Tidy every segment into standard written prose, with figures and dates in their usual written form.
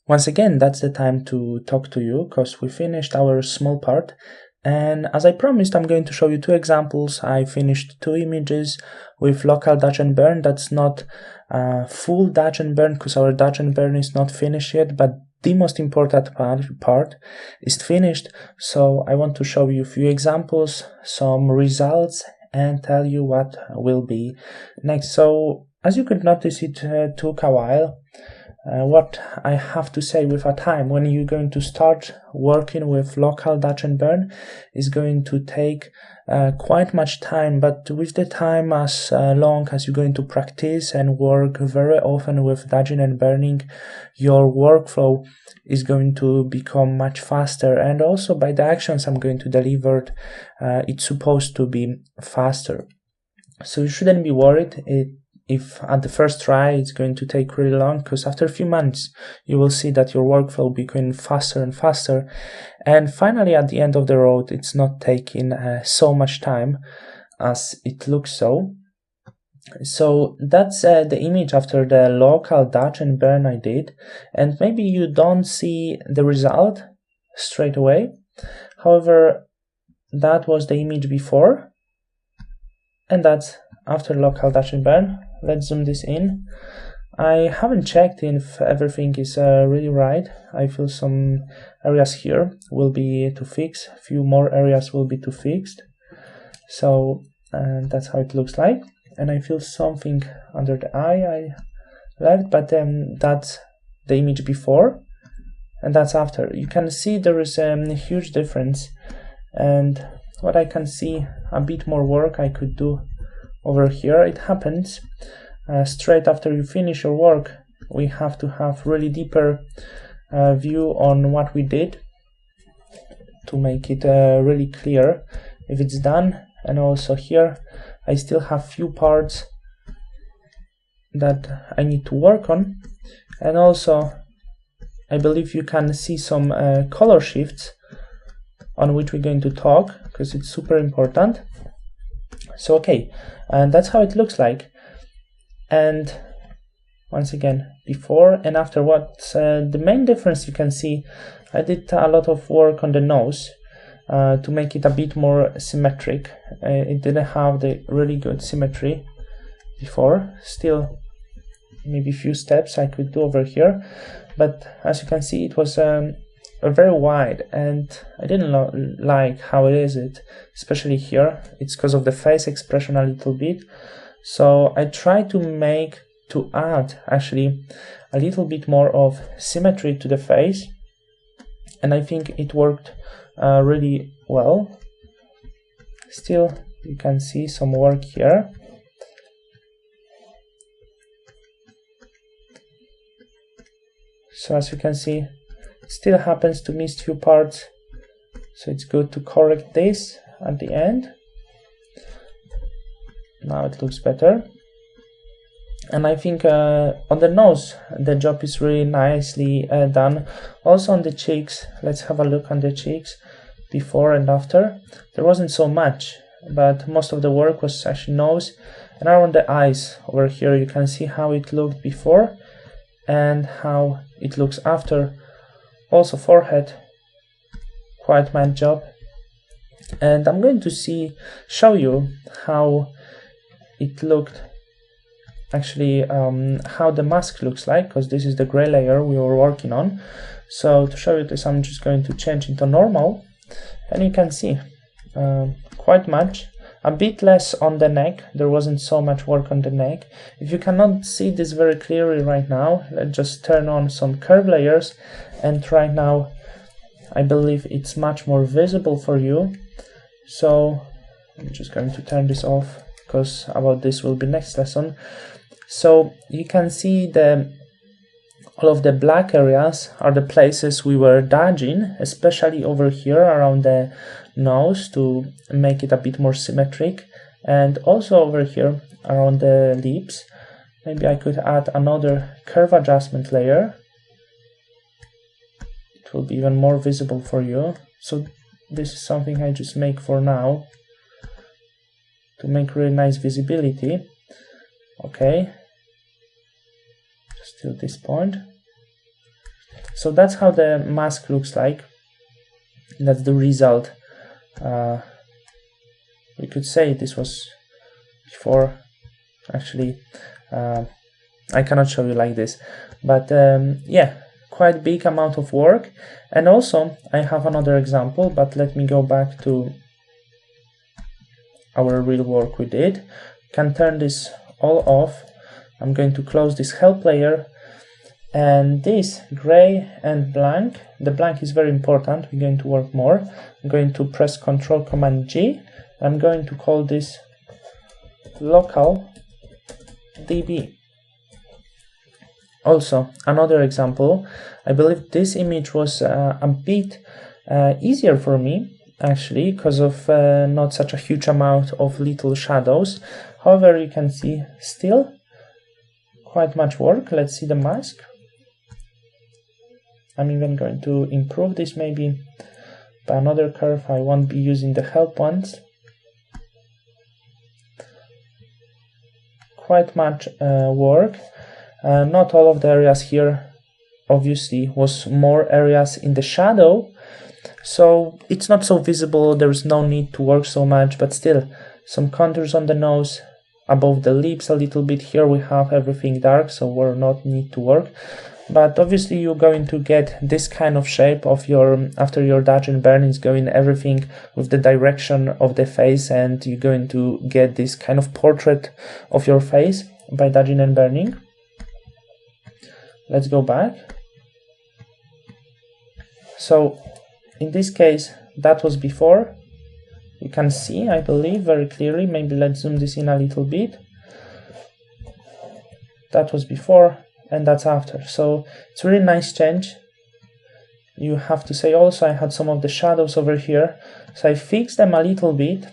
Once again, that's the time to talk to you because we finished our small part. And as I promised, I'm going to show you two examples. I finished two images with local dodge and burn. That's not full dodge and burn because our dodge and burn is not finished yet, but the most important part is finished. So I want to show you a few examples, some results, and tell you what will be next. So as you could notice, it took a while. What I have to say with a time when you're going to start working with local dodge and burn is going to take quite much time, but with the time as long as you're going to practice and work very often with dodging and burning, your workflow is going to become much faster, and also by the actions I'm going to deliver, it's supposed to be faster. So you shouldn't be worried if at the first try it's going to take really long, because after a few months you will see that your workflow will be going faster and faster, and finally at the end of the road it's not taking so much time as it looks. So that's the image after the local dodge and burn I did, and maybe you don't see the result straight away. However, that was the image before, and that's after local dodge and burn. Let's zoom this in. I haven't checked if everything is really right. I feel some areas here will be to fix, a few more areas will be to fixed. So that's how it looks like. And I feel something under the eye I left, but that's the image before and that's after. You can see there is a huge difference, and what I can see, a bit more work I could do over here. It happens straight after you finish your work. We have to have really deeper view on what we did to make it really clear if it's done. And also here I still have few parts that I need to work on, and also I believe you can see some color shifts on which we're going to talk because it's super important. So okay, and that's how it looks like. And once again, before and after, what's the main difference you can see, I did a lot of work on the nose to make it a bit more symmetric. It didn't have the really good symmetry before. Still, maybe a few steps I could do over here, but as you can see, it was very wide, and I didn't like how it is, especially here. It's because of the face expression a little bit. So I tried to add actually a little bit more of symmetry to the face, and I think it worked really well. Still, you can see some work here. So as you can see, it still happens to miss few parts, so it's good to correct this at the end. Now it looks better, and I think on the nose the job is really nicely done. Also on the cheeks, let's have a look on the cheeks before and after. There wasn't so much, but most of the work was actually nose, and around the eyes over here you can see how it looked before and how it looks after. Also forehead, quite my job, and I'm going to show you how it looked actually, how the mask looks like, because this is the gray layer we were working on. So to show you this, I'm just going to change into normal, and you can see quite much, a bit less on the neck. There wasn't so much work on the neck. If you cannot see this very clearly right now, let's just turn on some curve layers, and right now I believe it's much more visible for you. So I'm just going to turn this off, because about this will be next lesson. So you can see all of the black areas are the places we were dodging, especially over here around the nose to make it a bit more symmetric, and also over here around the lips. Maybe I could add another curve adjustment layer. It will be even more visible for you. So this is something I just make for now to make really nice visibility. Okay, just till this point. So that's how the mask looks like. That's the result. We could say this was before. Actually, I cannot show you like this, but yeah, quite big amount of work. And also I have another example, but let me go back to our real work we did. Can turn this all off. I'm going to close this help layer, and this gray and blank, the blank is very important, we're going to work more. I'm going to press Ctrl Command G. I'm going to call this local DB. Also, another example, I believe this image was a bit easier for me, actually, because of not such a huge amount of little shadows. However, you can see still quite much work. Let's see the mask. I'm even going to improve this maybe by another curve. I won't be using the help ones. Quite much work. Not all of the areas here, obviously, was more areas in the shadow, so it's not so visible. There is no need to work so much, but still some contours on the nose, above the lips a little bit. Here we have everything dark, so we're not need to work. But obviously you're going to get this kind of shape of your, after your dodge and burn is going everything with the direction of the face, and you're going to get this kind of portrait of your face by dodging and burning. Let's go back. So in this case, that was before. You can see, I believe, very clearly. Maybe let's zoom this in a little bit. That was before, and that's after. So it's a really nice change. You have to say also I had some of the shadows over here, so I fixed them a little bit.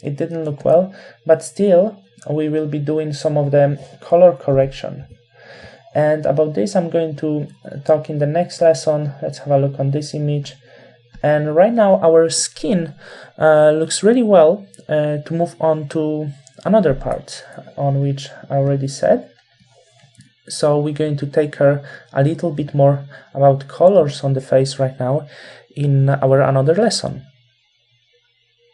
It didn't look well, but still we will be doing some of the color correction. And about this I'm going to talk in the next lesson. Let's have a look on this image. And right now our skin looks really well. To move on to another part on which I already said. So we're going to take care a little bit more about colors on the face right now in our another lesson.